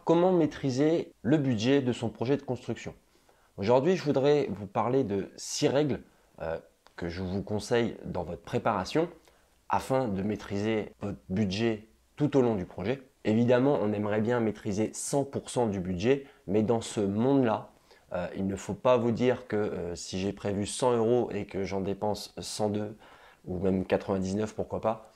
comment maîtriser le budget de son projet de construction? Aujourd'hui, je voudrais vous parler de 6 règles que je vous conseille dans votre préparation afin de maîtriser votre budget tout au long du projet. Évidemment, on aimerait bien maîtriser 100% du budget, mais dans ce monde-là, il ne faut pas vous dire que si j'ai prévu 100 € et que j'en dépense 102 ou même 99, pourquoi pas,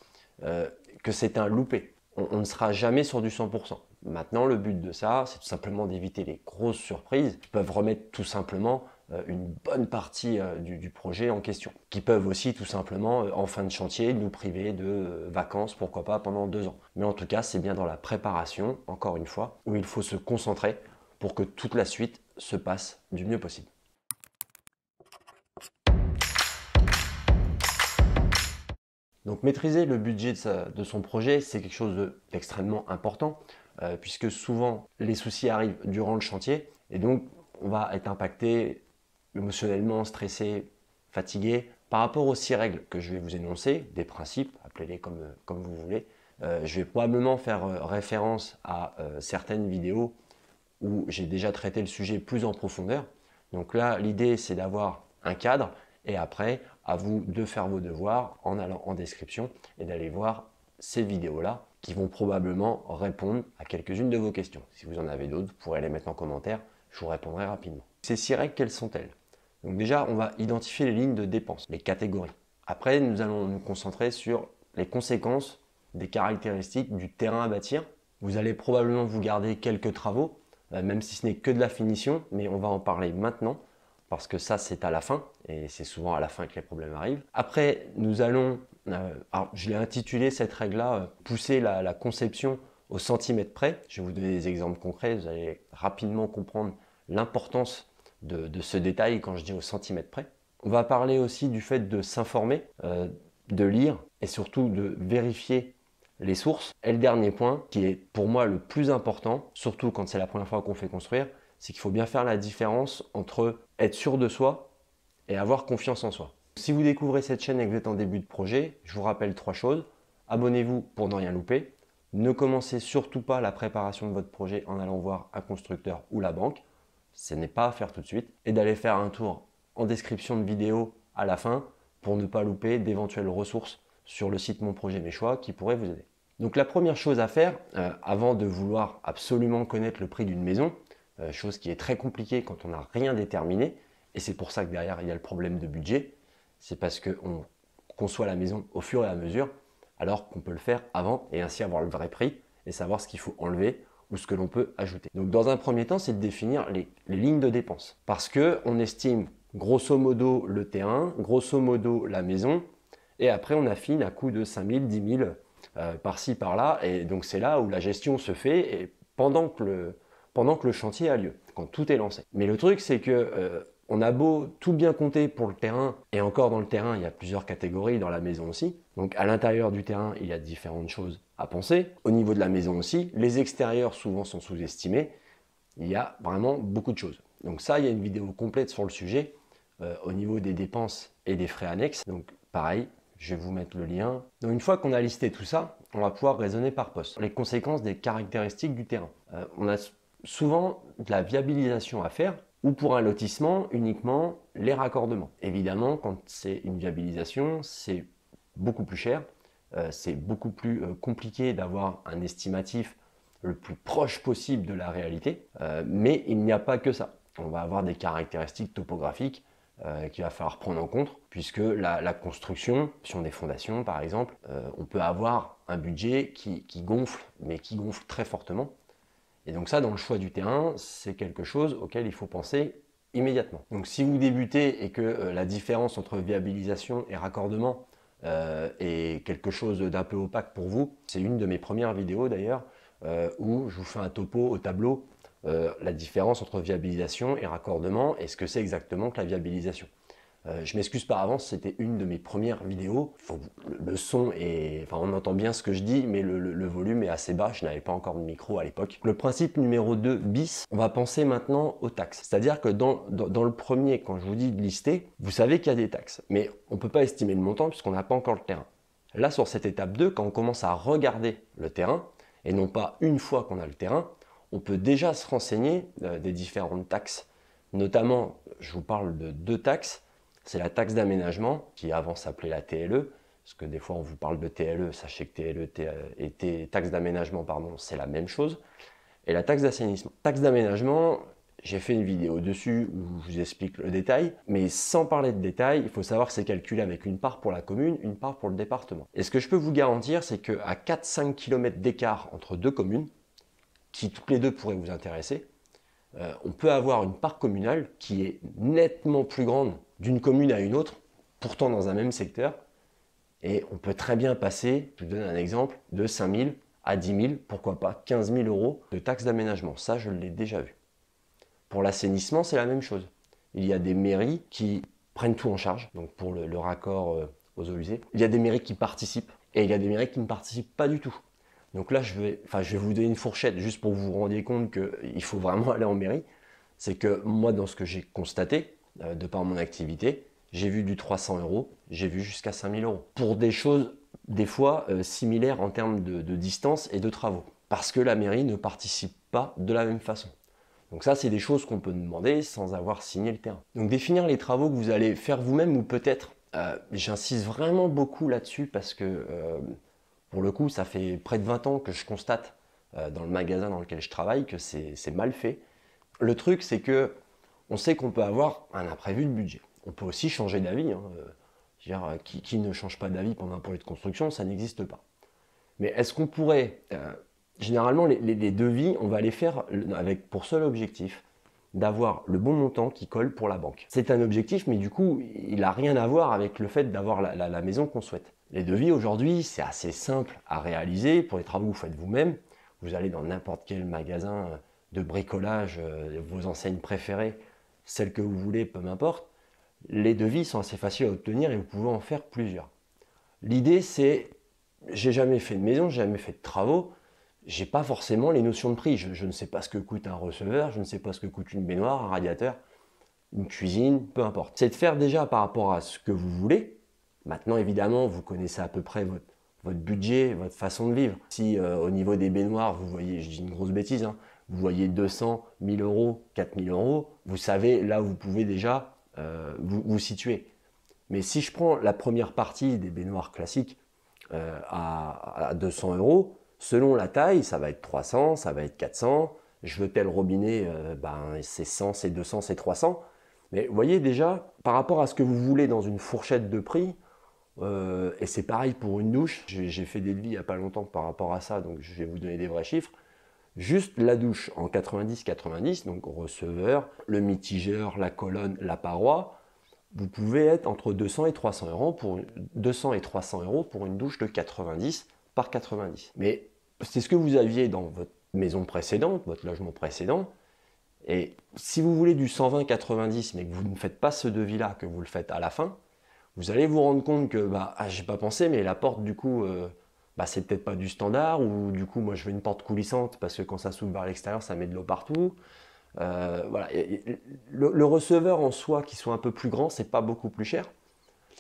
que c'est un loupé. On ne sera jamais sur du 100%. Maintenant, le but de ça, c'est tout simplement d'éviter les grosses surprises qui peuvent remettre tout simplement une bonne partie du projet en question. Qui peuvent aussi tout simplement, en fin de chantier, nous priver de vacances, pourquoi pas, pendant 2 ans. Mais en tout cas, c'est bien dans la préparation, encore une fois, où il faut se concentrer pour que toute la suite se passe du mieux possible. Donc maîtriser le budget de son projet, c'est quelque chose d'extrêmement important puisque souvent les soucis arrivent durant le chantier et donc on va être impacté émotionnellement, stressé, fatigué. Par rapport aux 6 règles que je vais vous énoncer, des principes, appelez-les comme vous voulez, je vais probablement faire référence à certaines vidéos où j'ai déjà traité le sujet plus en profondeur. Donc là, l'idée c'est d'avoir un cadre et après, à vous de faire vos devoirs en allant en description et d'aller voir ces vidéos-là qui vont probablement répondre à quelques-unes de vos questions. Si vous en avez d'autres, vous pourrez les mettre en commentaire, je vous répondrai rapidement. Ces 6 règles, quelles sont-elles? Donc déjà, on va identifier les lignes de dépenses, les catégories. Après, nous allons nous concentrer sur les conséquences des caractéristiques du terrain à bâtir. Vous allez probablement vous garder quelques travaux, même si ce n'est que de la finition, mais on va en parler maintenant parce que ça c'est à la fin et c'est souvent à la fin que les problèmes arrivent. Après nous allons, alors je l'ai intitulé cette règle-là, pousser la conception au centimètre près. Je vais vous donner des exemples concrets, vous allez rapidement comprendre l'importance de ce détail quand je dis au centimètre près. On va parler aussi du fait de s'informer, de lire et surtout de vérifier les sources. Et le dernier point qui est pour moi le plus important, surtout quand c'est la première fois qu'on fait construire, c'est qu'il faut bien faire la différence entre être sûr de soi et avoir confiance en soi. Si vous découvrez cette chaîne et que vous êtes en début de projet, je vous rappelle 3 choses. Abonnez-vous pour ne rien louper. Ne commencez surtout pas la préparation de votre projet en allant voir un constructeur ou la banque. Ce n'est pas à faire tout de suite. Et d'aller faire un tour en description de vidéo à la fin pour ne pas louper d'éventuelles ressources sur le site Mon Projet Mes Choix qui pourraient vous aider. Donc la première chose à faire, avant de vouloir absolument connaître le prix d'une maison, chose qui est très compliquée quand on n'a rien déterminé, et c'est pour ça que derrière il y a le problème de budget, c'est parce qu'on conçoit la maison au fur et à mesure, alors qu'on peut le faire avant et ainsi avoir le vrai prix et savoir ce qu'il faut enlever ou ce que l'on peut ajouter. Donc dans un premier temps, c'est de définir les lignes de dépenses, parce qu'on estime grosso modo le terrain, grosso modo la maison, et après on affine à coût de 5 000, 10 000 par-ci par-là, et donc c'est là où la gestion se fait et pendant que le chantier a lieu, quand tout est lancé. Mais le truc, c'est que on a beau tout bien compter pour le terrain, et encore dans le terrain, il y a plusieurs catégories, dans la maison aussi. Donc à l'intérieur du terrain, il y a différentes choses à penser. Au niveau de la maison aussi, les extérieurs souvent sont sous-estimés. Il y a vraiment beaucoup de choses. Donc ça, il y a une vidéo complète sur le sujet, au niveau des dépenses et des frais annexes. Donc pareil, je vais vous mettre le lien. Donc une fois qu'on a listé tout ça, on va pouvoir raisonner par poste. Les conséquences des caractéristiques du terrain. On a souvent de la viabilisation à faire, ou pour un lotissement, uniquement les raccordements. Évidemment, quand c'est une viabilisation, c'est beaucoup plus cher, c'est beaucoup plus compliqué d'avoir un estimatif le plus proche possible de la réalité, mais il n'y a pas que ça. On va avoir des caractéristiques topographiques qu'il va falloir prendre en compte, puisque la construction, sur des fondations par exemple, on peut avoir un budget qui gonfle, mais qui gonfle très fortement. Et donc ça, dans le choix du terrain, c'est quelque chose auquel il faut penser immédiatement. Donc si vous débutez et que la différence entre viabilisation et raccordement est quelque chose d'un peu opaque pour vous, c'est une de mes premières vidéos d'ailleurs, où je vous fais un topo au tableau, la différence entre viabilisation et raccordement et ce que c'est exactement que la viabilisation. Je m'excuse par avance, c'était une de mes premières vidéos. Le son est, enfin, on entend bien ce que je dis, mais le volume est assez bas. Je n'avais pas encore de micro à l'époque. Le principe numéro 2 bis, on va penser maintenant aux taxes. C'est-à-dire que dans le premier, quand je vous dis de lister, vous savez qu'il y a des taxes, mais on ne peut pas estimer le montant puisqu'on n'a pas encore le terrain. Là, sur cette étape 2, quand on commence à regarder le terrain, et non pas une fois qu'on a le terrain, on peut déjà se renseigner des différentes taxes. Notamment, je vous parle de 2 taxes. C'est la taxe d'aménagement, qui avant s'appelait la TLE, parce que des fois on vous parle de TLE, sachez que TLE et taxe d'aménagement, pardon, c'est la même chose. Et la taxe d'assainissement. Taxe d'aménagement, j'ai fait une vidéo dessus où je vous explique le détail, mais sans parler de détail, il faut savoir que c'est calculé avec une part pour la commune, une part pour le département. Et ce que je peux vous garantir, c'est qu'à 4-5 km d'écart entre 2 communes, qui toutes les deux pourraient vous intéresser, on peut avoir une part communale qui est nettement plus grande d'une commune à une autre, pourtant dans un même secteur, et on peut très bien passer, je vous donne un exemple, de 5 000 à 10 000, pourquoi pas 15 000 euros de taxe d'aménagement. Ça, je l'ai déjà vu. Pour l'assainissement, c'est la même chose. Il y a des mairies qui prennent tout en charge, donc pour le raccord aux eaux usées. Il y a des mairies qui participent et il y a des mairies qui ne participent pas du tout. Donc là, je vais vous donner une fourchette juste pour que vous vous rendiez compte qu'il faut vraiment aller en mairie. C'est que moi, dans ce que j'ai constaté, de par mon activité, j'ai vu du 300 euros, j'ai vu jusqu'à 5 000 euros. Pour des choses, des fois, similaires en termes de distance et de travaux. Parce que la mairie ne participe pas de la même façon. Donc ça, c'est des choses qu'on peut demander sans avoir signé le terrain. Donc définir les travaux que vous allez faire vous-même ou peut-être, j'insiste vraiment beaucoup là-dessus parce que pour le coup, ça fait près de 20 ans que je constate dans le magasin dans lequel je travaille que c'est mal fait. Le truc, c'est que on sait qu'on peut avoir un imprévu de budget. On peut aussi changer d'avis. Qui ne change pas d'avis pendant un projet de construction, ça n'existe pas. Mais est-ce qu'on pourrait... généralement, les devis, on va les faire avec pour seul objectif d'avoir le bon montant qui colle pour la banque. C'est un objectif, mais du coup, il n'a rien à voir avec le fait d'avoir la maison qu'on souhaite. Les devis, aujourd'hui, c'est assez simple à réaliser. Pour les travaux que vous faites vous-même, vous allez dans n'importe quel magasin de bricolage, vos enseignes préférées, celles que vous voulez, peu m'importe. Les devis sont assez faciles à obtenir et vous pouvez en faire plusieurs. L'idée, c'est, j'ai jamais fait de maison, j'ai jamais fait de travaux, j'ai pas forcément les notions de prix. Je ne sais pas ce que coûte un receveur, je ne sais pas ce que coûte une baignoire, un radiateur, une cuisine, peu importe. C'est de faire déjà par rapport à ce que vous voulez. Maintenant, évidemment, vous connaissez à peu près votre budget, votre façon de vivre. Si au niveau des baignoires, vous voyez, je dis une grosse bêtise, vous voyez 200, 1000 euros, 4000 euros, vous savez, là, vous pouvez déjà vous situer. Mais si je prends la première partie des baignoires classiques à 200 euros, selon la taille, ça va être 300, ça va être 400. Je veux tel robinet, c'est 100, c'est 200, c'est 300. Mais vous voyez déjà, par rapport à ce que vous voulez dans une fourchette de prix, et c'est pareil pour une douche, j'ai fait des devis il n'y a pas longtemps par rapport à ça, donc je vais vous donner des vrais chiffres. Juste la douche en 90-90, donc receveur, le mitigeur, la colonne, la paroi, vous pouvez être entre 200 et 300 euros pour une douche de 90 par 90. Mais c'est ce que vous aviez dans votre maison précédente, votre logement précédent. Et si vous voulez du 120-90, mais que vous ne faites pas ce devis-là, que vous le faites à la fin, vous allez vous rendre compte que, j'ai pas pensé, mais la porte, du coup, c'est peut-être pas du standard, ou du coup, moi, je veux une porte coulissante, parce que quand ça s'ouvre vers l'extérieur, ça met de l'eau partout. Voilà. Le receveur en soi, qui soit un peu plus grand, c'est pas beaucoup plus cher.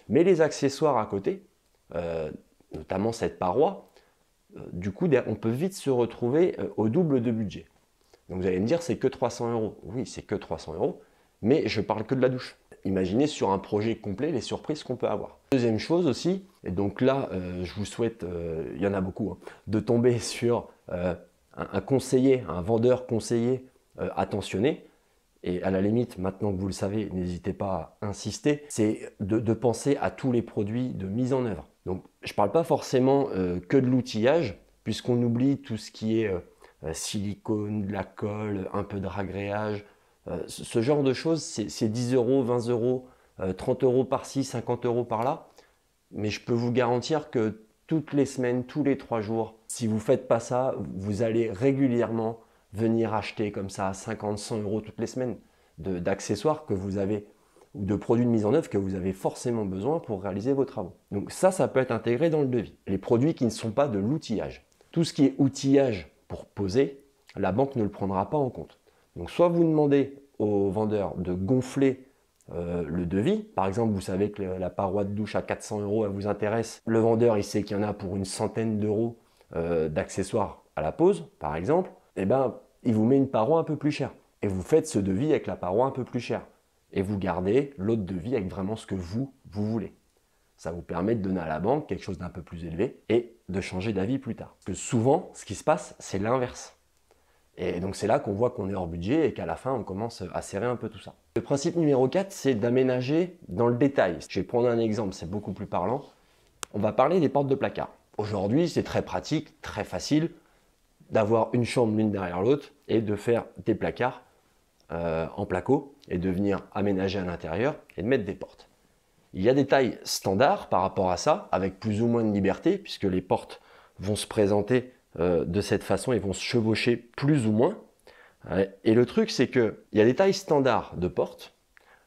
Mais les accessoires à côté, notamment cette paroi, du coup, on peut vite se retrouver au double de budget. Donc vous allez me dire, c'est que 300 euros. Oui, c'est que 300 euros, mais je parle que de la douche. Imaginez sur un projet complet les surprises qu'on peut avoir. Deuxième chose aussi, et donc là, je vous souhaite, il y en a beaucoup, de tomber sur un conseiller, un vendeur conseiller attentionné. Et à la limite, maintenant que vous le savez, n'hésitez pas à insister, c'est de penser à tous les produits de mise en œuvre. Donc, je ne parle pas forcément que de l'outillage, puisqu'on oublie tout ce qui est silicone, de la colle, un peu de ragréage. Ce genre de choses, c'est 10 euros, 20 euros, 30 euros par-ci, 50 euros par-là. Mais je peux vous garantir que toutes les semaines, tous les 3 jours, si vous ne faites pas ça, vous allez régulièrement venir acheter comme ça à 50, 100 euros toutes les semaines d'accessoires que vous avez ou de produits de mise en œuvre que vous avez forcément besoin pour réaliser vos travaux. Donc ça peut être intégré dans le devis. Les produits qui ne sont pas de l'outillage. Tout ce qui est outillage pour poser, la banque ne le prendra pas en compte. Donc soit vous demandez au vendeur de gonfler le devis. Par exemple, vous savez que la paroi de douche à 400 euros, elle vous intéresse. Le vendeur, il sait qu'il y en a pour une centaine d'euros d'accessoires à la pose, par exemple. il vous met une paroi un peu plus chère. Et vous faites ce devis avec la paroi un peu plus chère. Et vous gardez l'autre devis avec vraiment ce que vous voulez. Ça vous permet de donner à la banque quelque chose d'un peu plus élevé et de changer d'avis plus tard. Parce que souvent, ce qui se passe, c'est l'inverse. Et donc c'est là qu'on voit qu'on est hors budget et qu'à la fin, on commence à serrer un peu tout ça. Le principe numéro 4, c'est d'aménager dans le détail. Je vais prendre un exemple, c'est beaucoup plus parlant. On va parler des portes de placard. Aujourd'hui, c'est très pratique, très facile d'avoir une chambre l'une derrière l'autre et de faire des placards en placo et de venir aménager à l'intérieur et de mettre des portes. Il y a des tailles standards par rapport à ça, avec plus ou moins de liberté, puisque les portes vont se présenter de cette façon et vont se chevaucher plus ou moins. Et le truc, c'est qu'il y a des tailles standards de portes,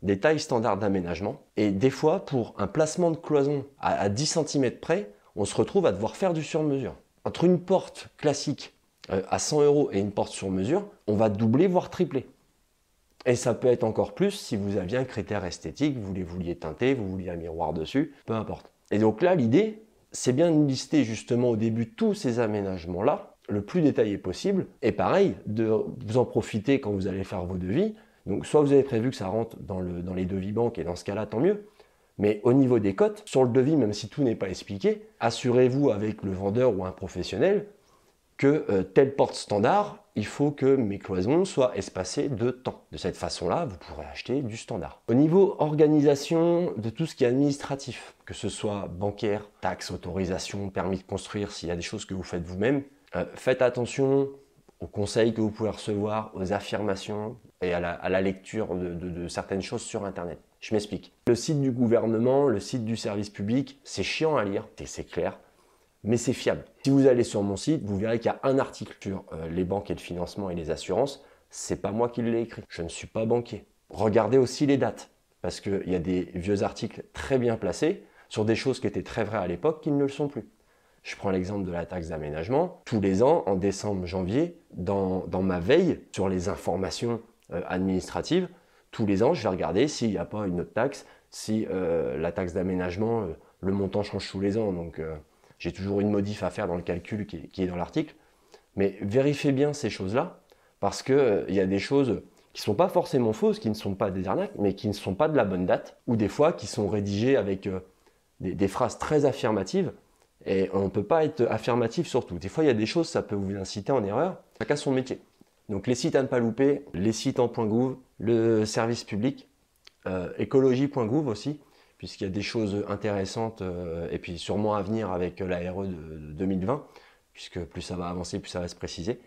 des tailles standards d'aménagement, et des fois, pour un placement de cloison à 10 cm près, on se retrouve à devoir faire du sur-mesure. Entre une porte classique à 100 € et une porte sur mesure, on va doubler, voire tripler. Et ça peut être encore plus si vous aviez un critère esthétique, vous les vouliez teinter, vous vouliez un miroir dessus, peu importe. Et donc là, l'idée, c'est bien de lister justement au début tous ces aménagements-là, le plus détaillé possible, et pareil, de vous en profiter quand vous allez faire vos devis. Donc soit vous avez prévu que ça rentre dans les devis banques, et dans ce cas-là, tant mieux. Mais au niveau des cotes, sur le devis, même si tout n'est pas expliqué, assurez-vous avec le vendeur ou un professionnel que telle porte standard, il faut que mes cloisons soient espacées de temps. De cette façon-là, vous pourrez acheter du standard. Au niveau organisation de tout ce qui est administratif, que ce soit bancaire, taxes, autorisation, permis de construire, s'il y a des choses que vous faites vous-même, faites attention aux conseils que vous pouvez recevoir, aux affirmations et à la lecture de certaines choses sur Internet. Je m'explique. Le site du gouvernement, le site du service public, c'est chiant à lire, c'est clair, mais c'est fiable. Si vous allez sur mon site, vous verrez qu'il y a un article sur les banques et le financement et les assurances. C'est pas moi qui l'ai écrit. Je ne suis pas banquier. Regardez aussi les dates, parce qu'il y a des vieux articles très bien placés sur des choses qui étaient très vraies à l'époque qui ne le sont plus. Je prends l'exemple de la taxe d'aménagement. Tous les ans, en décembre, janvier, dans ma veille sur les informations administratives, tous les ans, je vais regarder s'il n'y a pas une autre taxe, si la taxe d'aménagement, le montant change tous les ans. Donc, j'ai toujours une modif à faire dans le calcul qui est dans l'article. Mais vérifiez bien ces choses-là, parce qu'il y a des choses qui ne sont pas forcément fausses, qui ne sont pas des arnaques, mais qui ne sont pas de la bonne date, ou des fois qui sont rédigées avec des phrases très affirmatives, et on ne peut pas être affirmatif sur tout. Des fois, il y a des choses, ça peut vous inciter en erreur, chacun son métier. Donc les sites à ne pas louper, les sites en .gouv, le service public, écologie.gouv aussi, puisqu'il y a des choses intéressantes et puis sûrement à venir avec la RE de 2020, puisque plus ça va avancer, plus ça va se préciser.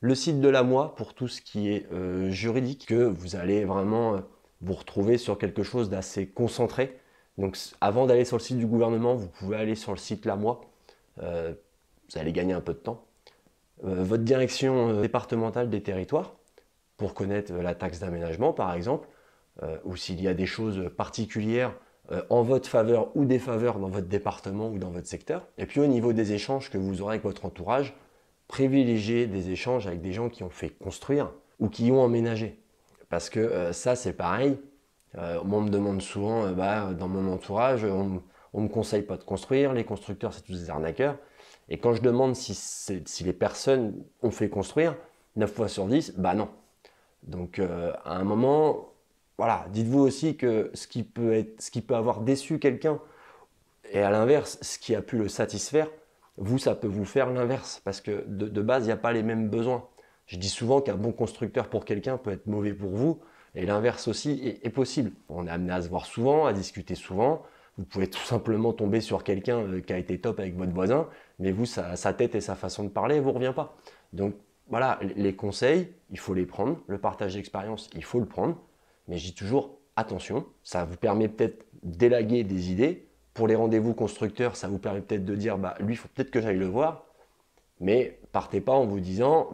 Le site de la MOI pour tout ce qui est juridique, que vous allez vraiment vous retrouver sur quelque chose d'assez concentré. Donc avant d'aller sur le site du gouvernement, vous pouvez aller sur le site La MOI, vous allez gagner un peu de temps. Votre direction départementale des territoires, pour connaître la taxe d'aménagement par exemple, ou s'il y a des choses particulières en votre faveur ou défaveur dans votre département ou dans votre secteur. Et puis au niveau des échanges que vous aurez avec votre entourage, privilégiez des échanges avec des gens qui ont fait construire ou qui ont emménagé. Parce que ça c'est pareil, moi on me demande souvent, dans mon entourage, on ne me conseille pas de construire, les constructeurs c'est tous des arnaqueurs. Et quand je demande si les personnes ont fait construire, 9 fois sur 10, non. Donc à un moment, voilà, dites-vous aussi que ce qui peut avoir déçu quelqu'un, et à l'inverse, ce qui a pu le satisfaire, vous, ça peut vous faire l'inverse, parce que de base, il n'y a pas les mêmes besoins. Je dis souvent qu'un bon constructeur pour quelqu'un peut être mauvais pour vous, et l'inverse aussi est possible. On est amené à se voir souvent, à discuter souvent. Vous pouvez tout simplement tomber sur quelqu'un qui a été top avec votre voisin, mais vous, sa tête et sa façon de parler ne vous revient pas. Donc voilà, les conseils, il faut les prendre. Le partage d'expérience, il faut le prendre. Mais je dis toujours, attention, ça vous permet peut-être d'élaguer des idées. Pour les rendez-vous constructeurs, ça vous permet peut-être de dire, lui, il faut peut-être que j'aille le voir. Mais partez pas en vous disant,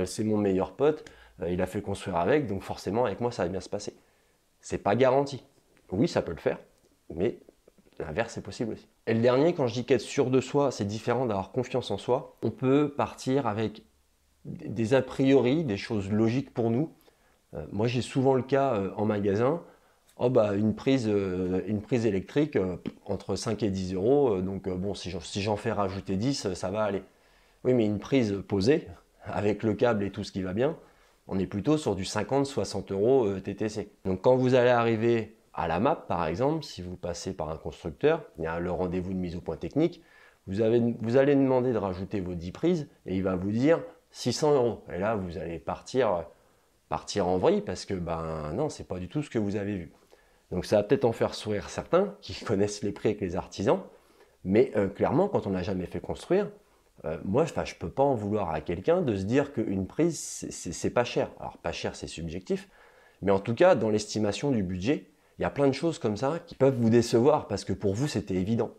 c'est mon meilleur pote, il a fait construire avec, donc forcément, avec moi, ça va bien se passer. C'est pas garanti. Oui, ça peut le faire, mais l'inverse est possible aussi. Et le dernier, quand je dis qu'être sûr de soi, c'est différent d'avoir confiance en soi. On peut partir avec des a priori, des choses logiques pour nous. Moi, j'ai souvent le cas en magasin. Une prise électrique entre 5 et 10 euros. Donc, si j'en fais rajouter 10, ça va aller. Oui, mais une prise posée, avec le câble et tout ce qui va bien, on est plutôt sur du 50-60 euros TTC. Donc quand vous allez arriver à la map, par exemple, si vous passez par un constructeur, il y a le rendez-vous de mise au point technique, vous allez demander de rajouter vos 10 prises et il va vous dire 600 euros. Et là, vous allez partir en vrille parce que ben non, c'est pas du tout ce que vous avez vu. Donc ça va peut-être en faire sourire certains qui connaissent les prix avec les artisans, mais clairement, quand on n'a jamais fait construire, moi, je ne peux pas en vouloir à quelqu'un de se dire qu'une prise, c'est pas cher. Alors pas cher, c'est subjectif, mais en tout cas, dans l'estimation du budget, il y a plein de choses comme ça qui peuvent vous décevoir parce que pour vous, c'était évident.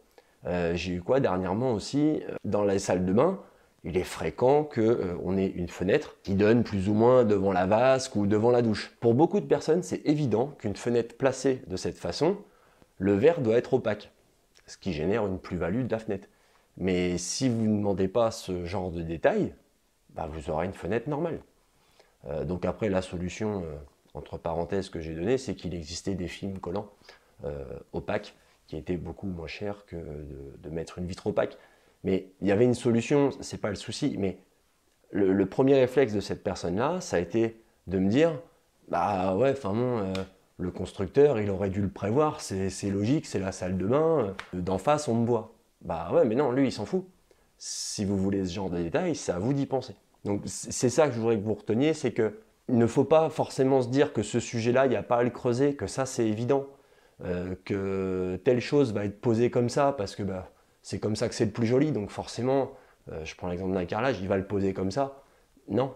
J'ai eu quoi dernièrement aussi, dans la salle de bain, il est fréquent qu'on ait une fenêtre qui donne plus ou moins devant la vasque ou devant la douche. Pour beaucoup de personnes, c'est évident qu'une fenêtre placée de cette façon, le verre doit être opaque, ce qui génère une plus-value de la fenêtre. Mais si vous ne demandez pas ce genre de détails, bah vous aurez une fenêtre normale. Donc après, la solution, entre parenthèses, que j'ai donnée, c'est qu'il existait des films collants opaques qui étaient beaucoup moins chers que de mettre une vitre opaque. Mais il y avait une solution, c'est pas le souci, mais le premier réflexe de cette personne-là, ça a été de me dire, bah ouais, enfin bon, le constructeur, il aurait dû le prévoir, c'est logique, c'est la salle de bain, d'en face on me voit. Bah ouais, mais non, lui il s'en fout. Si vous voulez ce genre de détails, c'est à vous d'y penser. Donc c'est ça que je voudrais que vous reteniez, c'est que il ne faut pas forcément se dire que ce sujet-là, il n'y a pas à le creuser, que ça c'est évident, que telle chose va être posée comme ça, parce que bah, c'est comme ça que c'est le plus joli, donc forcément, je prends l'exemple d'un carrelage, il va le poser comme ça. Non,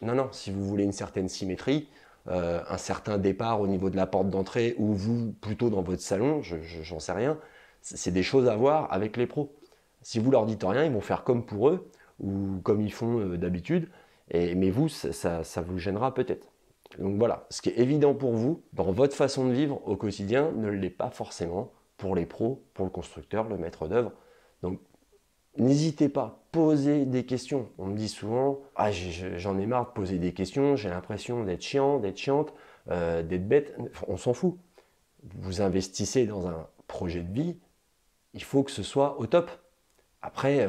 non, non, si vous voulez une certaine symétrie, un certain départ au niveau de la porte d'entrée, ou vous, plutôt dans votre salon, j'en sais rien, c'est des choses à voir avec les pros. Si vous leur dites rien, ils vont faire comme pour eux, ou comme ils font d'habitude, mais vous, ça vous gênera peut-être. Donc voilà, ce qui est évident pour vous, dans votre façon de vivre au quotidien, ne l'est pas forcément pour les pros, pour le constructeur, le maître d'œuvre. Donc n'hésitez pas, posez des questions. On me dit souvent, ah, j'en ai marre de poser des questions, j'ai l'impression d'être chiant, d'être chiante, d'être bête. On s'en fout. Vous investissez dans un projet de vie, il faut que ce soit au top. Après,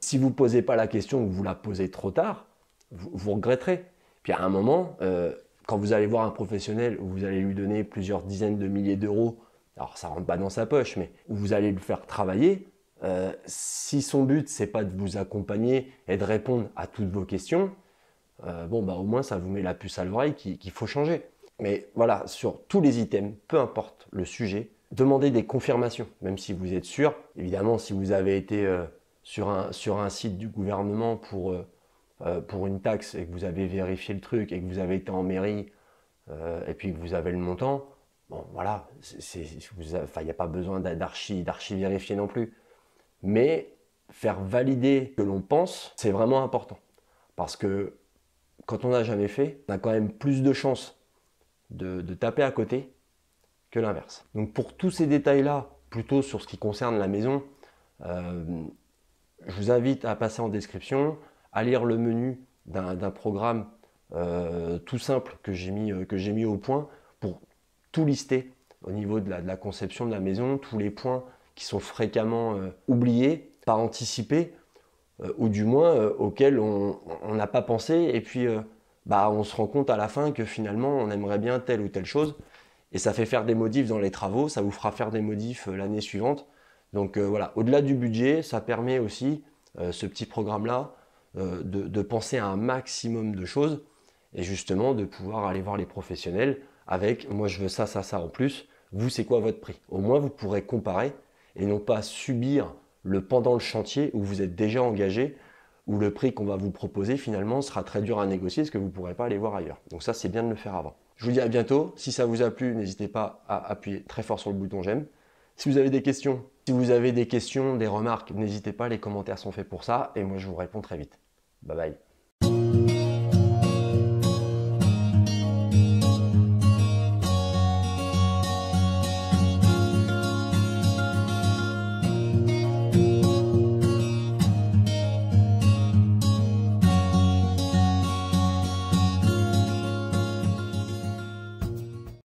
si vous ne posez pas la question ou vous la posez trop tard, vous regretterez. Puis à un moment, quand vous allez voir un professionnel où vous allez lui donner plusieurs dizaines de milliers d'euros, alors ça ne rentre pas dans sa poche, mais où vous allez le faire travailler, si son but c'est pas de vous accompagner et de répondre à toutes vos questions, bon bah au moins ça vous met la puce à l'oreille qu'il faut changer. Mais voilà, sur tous les items, peu importe le sujet, demandez des confirmations, même si vous êtes sûr. Évidemment, si vous avez été sur un site du gouvernement pour une taxe et que vous avez vérifié le truc et que vous avez été en mairie et puis que vous avez le montant, bon voilà, il n'y a pas besoin d'archi vérifier non plus. Mais faire valider ce que l'on pense, c'est vraiment important. Parce que quand on n'a jamais fait, on a quand même plus de chances de taper à côté que l'inverse. Donc pour tous ces détails-là, plutôt sur ce qui concerne la maison, je vous invite à passer en description, à lire le menu d'un programme tout simple que j'ai mis au point pour tout lister au niveau de la conception de la maison, tous les points qui sont fréquemment oubliés, pas anticipés, ou du moins auxquels on n'a pas pensé, et puis bah, on se rend compte à la fin que finalement on aimerait bien telle ou telle chose, et ça fait faire des modifs dans les travaux, ça vous fera faire des modifs l'année suivante. Donc voilà, au-delà du budget, ça permet aussi, ce petit programme-là, de penser à un maximum de choses, et justement de pouvoir aller voir les professionnels avec « moi je veux ça, ça, ça en plus, vous c'est quoi votre prix ?» Au moins vous pourrez comparer, et non pas subir le pendant le chantier où vous êtes déjà engagé, où le prix qu'on va vous proposer finalement sera très dur à négocier parce que vous ne pourrez pas aller voir ailleurs. Donc ça, c'est bien de le faire avant. Je vous dis à bientôt. Si ça vous a plu, n'hésitez pas à appuyer très fort sur le bouton j'aime. Si vous avez des questions, des remarques, n'hésitez pas, les commentaires sont faits pour ça et moi je vous réponds très vite. Bye bye.